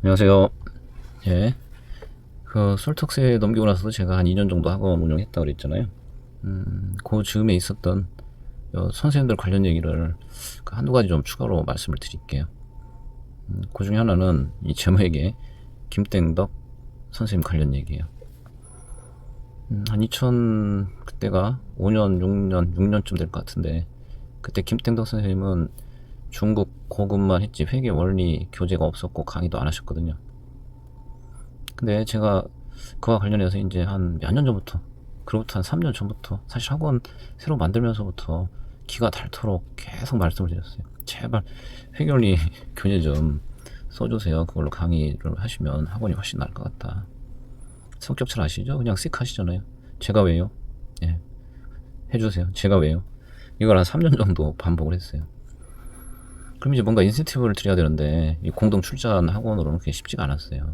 안녕하세요. 예. 솔톡스에 넘기고 나서도 제가 한 2년 정도 학원 운영했다고 그랬잖아요. 그 즈음에 있었던 선생님들 관련 얘기를 한두 가지 좀 추가로 말씀을 드릴게요. 그 중에 하나는 이 제목에 김땡덕 선생님 관련 얘기예요. 한 2000, 그때가 5년, 6년쯤 될 것 같은데, 그때 김땡덕 선생님은 중국 고급만 했지 회계 원리 교재가 없었고 강의도 안 하셨거든요. 근데 제가 그와 관련해서 이제 한 몇 년 전부터, 그로부터 한 3년 전부터, 사실 학원 새로 만들면서부터 기가 닳도록 계속 말씀을 드렸어요. 제발 회계원리 교재 좀 써주세요. 그걸로 강의를 하시면 학원이 훨씬 나을 것 같다. 성격 잘 아시죠? 그냥 쓱 하시잖아요. 제가 왜요? 예, 해주세요. 제가 왜요? 이걸 한 3년 정도 반복을 했어요. 그럼 이제 뭔가 인센티브를 드려야 되는데 이 공동 출전 학원으로는 그게 쉽지가 않았어요.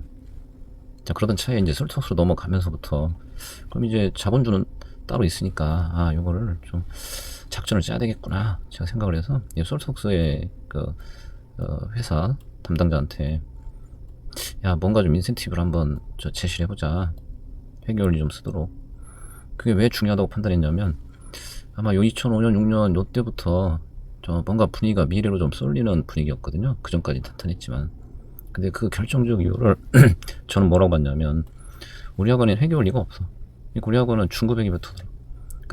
자, 그러던 차에 이제 솔톡스로 넘어가면서부터 그럼 이제 자본주는 따로 있으니까 요거를 좀 작전을 짜야 되겠구나 제가 생각을 해서 이 솔톡스의 회사 담당자한테 야, 뭔가 좀 인센티브를 한번 제시를 해보자. 회계원리 좀 쓰도록. 그게 왜 중요하다고 판단했냐면 아마 요 2005년 6년 요 때부터 뭔가 분위기가 미래로 좀 쏠리는 분위기였거든요. 그 전까지 탄탄했지만. 근데 그 결정적 이유를 저는 뭐라고 봤냐면 우리 학원엔 회계원리가 없어. 우리 학원은 중급회계부터 들어.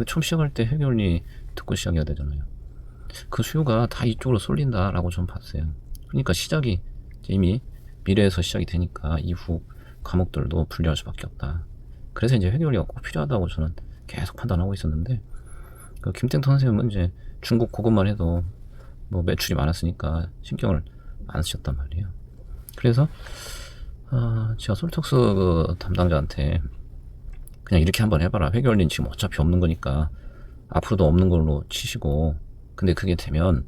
처음 시작할 때 회계원리 듣고 시작해야 되잖아요. 그 수요가 다 이쪽으로 쏠린다라고 저는 봤어요. 그러니까 시작이 이미 미래에서 시작이 되니까 이후 과목들도 분리할 수밖에 없다. 그래서 이제 회계원리가 꼭 필요하다고 저는 계속 판단하고 있었는데 김땡 선생님은 이제 중국 고급만 해도 뭐 매출이 많았으니까 신경을 안 쓰셨단 말이에요. 그래서 제가 솔톡스 담당자한테 그냥 이렇게 한번 해봐라. 회계원리는 지금 어차피 없는 거니까 앞으로도 없는 걸로 치시고, 근데 그게 되면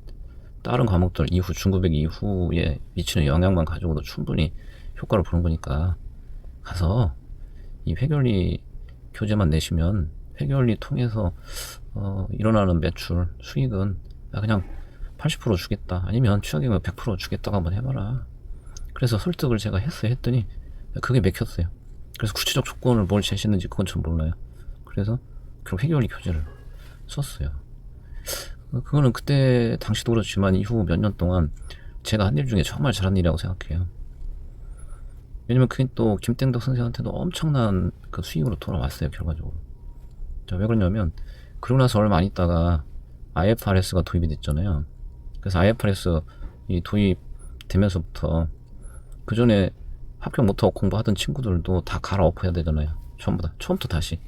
다른 과목들 이후 중급회계 이후에 미치는 영향만 가지고도 충분히 효과를 보는 거니까 가서 이 회계원리 교재만 내시면 회계원리 통해서 일어나는 매출 수익은 그냥 80% 주겠다, 아니면 취약이면 100% 주겠다고 한번 해봐라. 그래서 설득을 제가 했더니 그게 맥혔어요. 그래서 구체적 조건을 뭘 제시했는지 그건 전 몰라요. 그래서 결국 회계원리 교재를 썼어요. 그거는 그때 당시도 그렇지만 이후 몇 년 동안 제가 한 일 중에 정말 잘한 일이라고 생각해요. 왜냐면 그게 또 김땡덕 선생한테도 엄청난 그 수익으로 돌아왔어요, 결과적으로. 자, 왜 그러냐면 그러고 나서 얼마 안 있다가 IFRS가 도입이 됐잖아요. 그래서 IFRS 이 도입되면서부터 그 전에 합격 못하고 공부하던 친구들도 다 갈아엎어야 되잖아요. 전부 다 처음부터 다시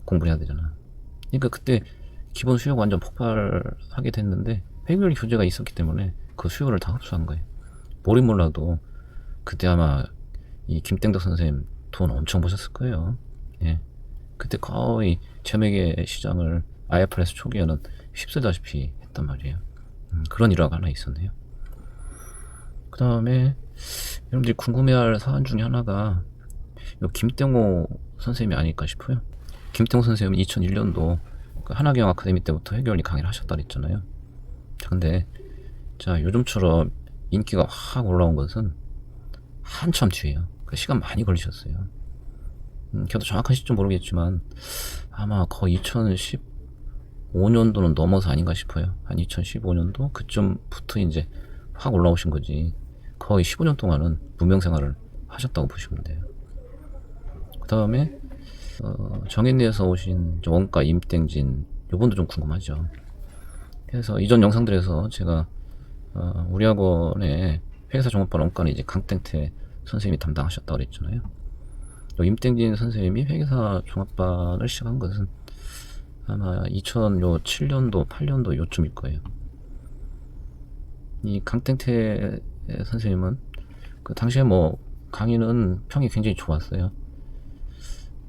공부를 해야 되잖아. 그러니까 그때 기본 수요가 완전 폭발하게 됐는데 회계원리 교재가 있었기 때문에 그 수요를 다 흡수한 거예요. 모르긴 몰라도 그때 아마 이 김땡덕 선생님 돈 엄청 버셨을 거예요. 예. 그때 거의 제맥의 시장을 IFRS 초기에는 휩쓸다시피 했단 말이에요. 그런 일화가 하나 있었네요. 그 다음에 여러분들이 궁금해할 사안 중에 하나가 김땡호 선생님이 아닐까 싶어요. 김땡호 선생님은 2001년도 한화경 아카데미 때부터 회계원리 강의를 하셨다 그랬잖아요. 근데 자, 요즘처럼 인기가 확 올라온 것은 한참 뒤에요. 시간 많이 걸리셨어요. 저도 정확한 시점 모르겠지만 아마 거의 2015년도는 넘어서 아닌가 싶어요. 한 2015년도 그쯤부터 이제 확 올라오신 거지. 거의 15년 동안은 무명 생활을 하셨다고 보시면 돼요. 그 다음에 정인리에서 오신 원가 임땡진, 요분도 좀 궁금하죠. 그래서 이전 영상들에서 제가 우리 학원의 회계사 종합반 원가는 이제 강땡태 선생님이 담당하셨다고 그랬잖아요. 임땡진 선생님이 회계사 종합반을 시작한 것은 아마 2007년도 8년도 요쯤일 거예요. 이 강땡태 선생님은 그 당시에 뭐 강의는 평이 굉장히 좋았어요.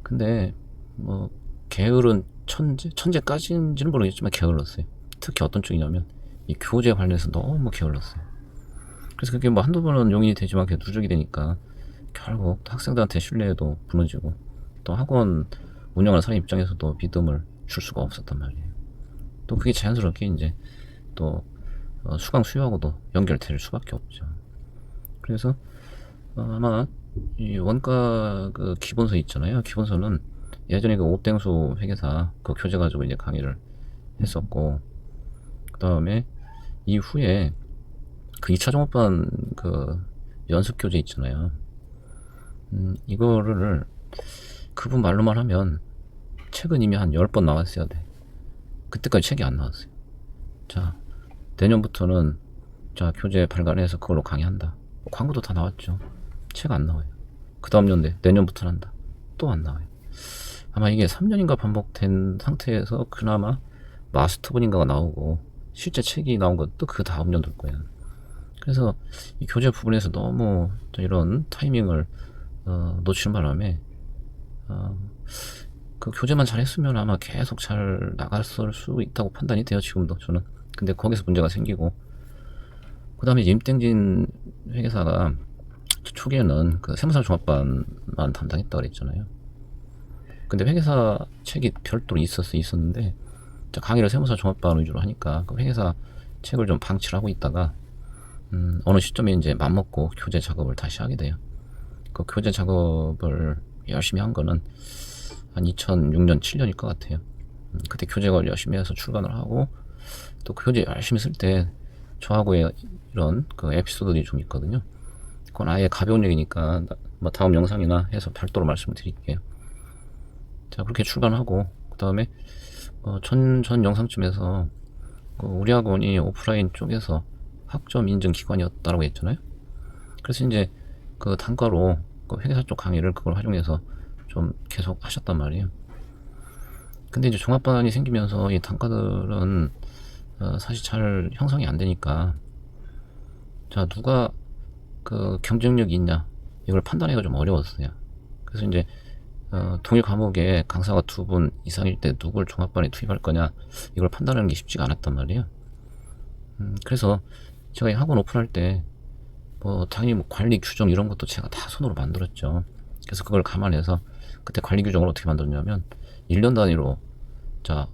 근데 뭐 게으른 천재까지인지는 모르겠지만 게을렀어요. 특히 어떤 쪽이냐면 이 교재 관련해서 너무 게을렀어요. 그래서 그게 뭐 한두 번은 용인이 되지만 그게 누적이 되니까 결국 학생들한테 신뢰도 무너지고 또 학원 운영하는 사람 입장에서도 믿음을 줄 수가 없었단 말이에요. 또 그게 자연스럽게 이제 또 수강 수요하고도 연결될 수밖에 없죠. 그래서 아마 이 원가 그 기본서 있잖아요. 기본서는 예전에 그 오땡수 회계사 그 교재 가지고 이제 강의를 했었고, 그 다음에 이후에 그 2차 종업반 그 연습 교재 있잖아요. 이거를 그분 말로만 하면 책은 이미 한 10번 나왔어야 돼. 그때까지 책이 안 나왔어요. 자, 내년부터는 자 교재 발간해서 그걸로 강의한다. 광고도 다 나왔죠. 책 안 나와요. 그 다음 연대 내년부터는 한다. 또 안 나와요. 아마 이게 3년인가 반복된 상태에서 그나마 마스터본인가가 나오고 실제 책이 나온 건 또 그 다음 연도일 거예요. 그래서 이 교재 부분에서 너무 이런 타이밍을 놓치는 바람에 그 교재만 잘했으면 아마 계속 잘 나갔을 수 있다고 판단이 돼요, 지금도 저는. 근데 거기서 문제가 생기고, 그 다음에 임땡진 회계사가 초기에는 그 세무사 종합반만 담당했다 그랬잖아요. 근데 회계사 책이 별도로 있었는데 강의를 세무사 종합반 위주로 하니까 그 회계사 책을 좀 방치를 하고 있다가 어느 시점에 이제 맘먹고 교재 작업을 다시 하게 돼요. 그 교재 작업을 열심히 한 거는 한 2006년 7년일 것 같아요. 그때 교재를 열심히 해서 출간을 하고, 또 그 교재 열심히 쓸 때 저하고의 이런 그 에피소드들이 좀 있거든요. 그건 아예 가벼운 얘기니까 뭐 다음 영상이나 해서 별도로 말씀을 드릴게요. 자, 그렇게 출간하고 그 다음에 전 영상쯤에서 우리 학원이 오프라인 쪽에서 학점 인증 기관이었다라고 했잖아요. 그래서 이제 그 단과로 그 회계사 쪽 강의를 그걸 활용해서 좀 계속 하셨단 말이에요. 근데 이제 종합반이 생기면서 이 단과들은 사실 잘 형성이 안 되니까, 자 누가 그 경쟁력이 있냐 이걸 판단하기가 좀 어려웠어요. 그래서 이제 동일 과목에 강사가 2분 이상일 때 누굴 종합반에 투입할 거냐 이걸 판단하는 게 쉽지가 않았단 말이에요. 그래서 제가 이 학원 오픈할 때 뭐 당연히 뭐 관리 규정 이런 것도 제가 다 손으로 만들었죠. 그래서 그걸 감안해서 그때 관리 규정을 어떻게 만들었냐면 1년 단위로, 자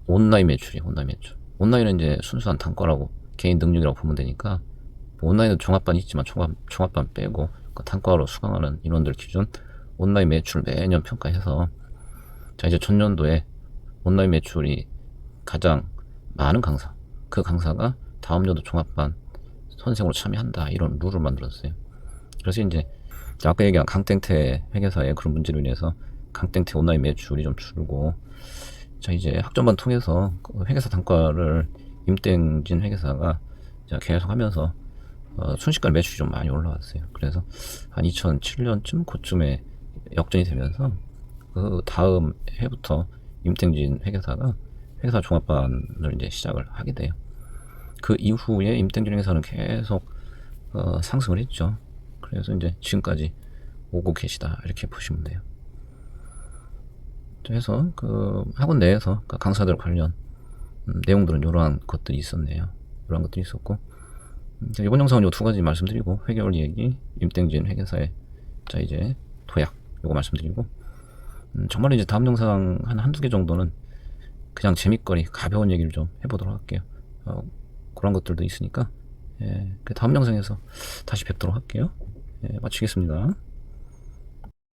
온라인 매출. 온라인은 이제 순수한 단과라고 개인 능력이라고 보면 되니까, 온라인은 종합반이 있지만 종합반 빼고 그 단과로 수강하는 인원들 기준 온라인 매출 매년 평가해서, 자 이제 전년도에 온라인 매출이 가장 많은 강사, 그 강사가 다음 연도 종합반 선생으로 참여한다, 이런 룰을 만들었어요. 그래서 이제 아까 얘기한 강땡태 회계사의 그런 문제로 인해서 강땡태 온라인 매출이 좀 줄고, 자 이제 학점반 통해서 회계사 단과를 임땡진 회계사가 계속 하면서 순식간에 매출이 좀 많이 올라왔어요. 그래서 한 2007년쯤 그쯤에 역전이 되면서 그 다음 해부터 임땡진 회계사가 회계사 종합반을 이제 시작을 하게 돼요. 그 이후에 임땡진 회계사는 계속 상승을 했죠. 그래서 이제 지금까지 오고 계시다, 이렇게 보시면 돼요. 그래서 그 학원 내에서 그 강사들 관련 내용들은 이러한 것들이 있었네요. 이러한 것들이 있었고, 이번 영상은 요 2가지 말씀드리고, 회계원리 얘기, 임땡진 회계사의 자 이제 도약 요거 말씀드리고, 정말 이제 다음 영상 한 1-2개 정도는 그냥 재밌거리 가벼운 얘기를 좀 해보도록 할게요. 그런 것들도 있으니까 그 다음 영상에서 다시 뵙도록 할게요. 마치겠습니다.